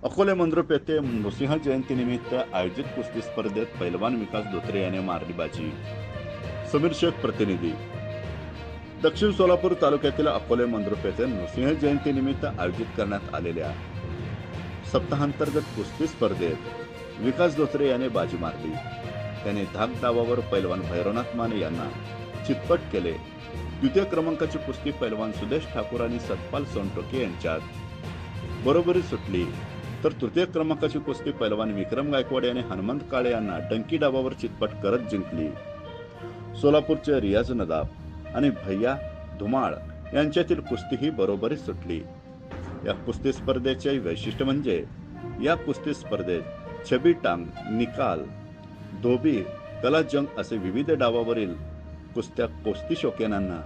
अकोले मंद्रुप येथे नृसिंह जयंतीनिमित्त आयोजित कुस्ती स्पर्धेत पैलवान विकास धोत्रे याने मारली बाजी. समीर शेख प्रतिनिधी. दक्षिण सोलापूर तालुक्यातील अकोले मंद्रुप येथे नृसिंह जयंतीनिमित्त आयोजित करण्यात आलेल्या सप्ताहांतर्गत कुस्ती स्पर्धेत विकास धोत्रे याने बाजी मारली. त्याने धाक डावावर पैलवान भैरवनाथ माने यांना चितपट केले. द्वितीय क्रमांकाची कुस्ती पैलवान सुदेश ठाकूर आणि सतपाल सोनटोके यांच्यात बरोबरी सुटली, तर तृतीय क्रमांकाची कुस्ती पैलवान विक्रम गायकवाड याने हनुमंत काळे यांना डंकी डावावर चितपट करत जिंकली. सोलापूरचे रियाज नदाब आणि भैया धुमाळ यांच्यातील कुस्ती ही बरोबरी सुटली. या कुस्ती स्पर्धेचे वैशिष्ट्य म्हणजे या कुस्ती स्पर्धेत छबी टांग, निकाल, धोबी, कला जंग असे विविध डावावरील कुस्त्या कुस्ती शौकीनांना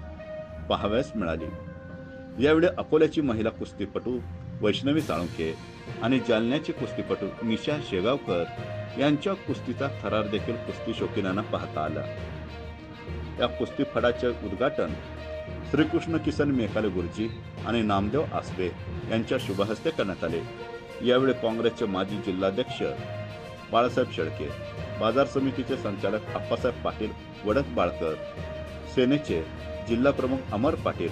पाहावयास मिळाली. यावेळी अकोल्याची महिला कुस्तीपटू वैष्णवी साळुंखे आणि जालन्याचे कुस्तीपटू निशा शेगावकर यांच्या कुस्तीचा थरार देखील कुस्ती शौकीनांना पाहता आला. या कुस्ती फडाचे उद्घाटन श्रीकृष्ण किसन मेकाले गुरुजी आणि नामदेव आसबे यांच्या शुभहस्ते करण्यात आले. यावेळी काँग्रेसचे माजी जिल्हाध्यक्ष बाळासाहेब शेळके, बाजार समितीचे संचालक आप्पासाहेब पाटील वडक-बाळकर, सेनेचे जिल्हा प्रमुख अमर पाटील,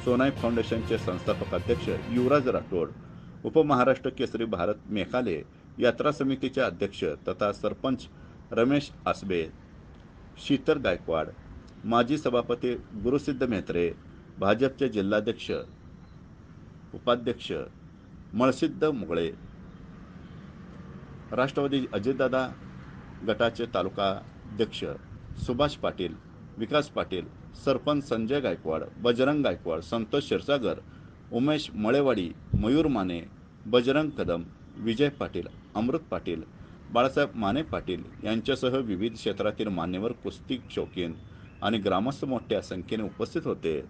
सोनाई फाउंडेशनचे संस्थापक अध्यक्ष युवराज राठोड, उपमहाराष्ट्र केसरी भारत मेकाले यात्रा समितीचे अध्यक्ष तथा सरपंच रमेश आसबे, शीतर गायकवाड, माजी सभापती गुरुसिद्ध मेहत्रे, भाजपचे जिल्हाध्यक्ष उपाध्यक्ष मळसिद्ध मुगळे, राष्ट्रवादी अजितदादा गटाचे तालुकाध्यक्ष सुभाष पाटील, विकास पाटील, सरपंच संजय गायकवाड, बजरंग गायकवाड, संतोष क्षीरसागर, उमेश मळेवाडी, मयूर माने, बजरंग कदम, विजय पाटील, अमृत पाटील, बाळासाहेब माने पाटील यांच्यासह विविध क्षेत्रातील मान्यवर, कुस्ती शौकीन आणि ग्रामस्थ मोठ्या संख्येने उपस्थित होते.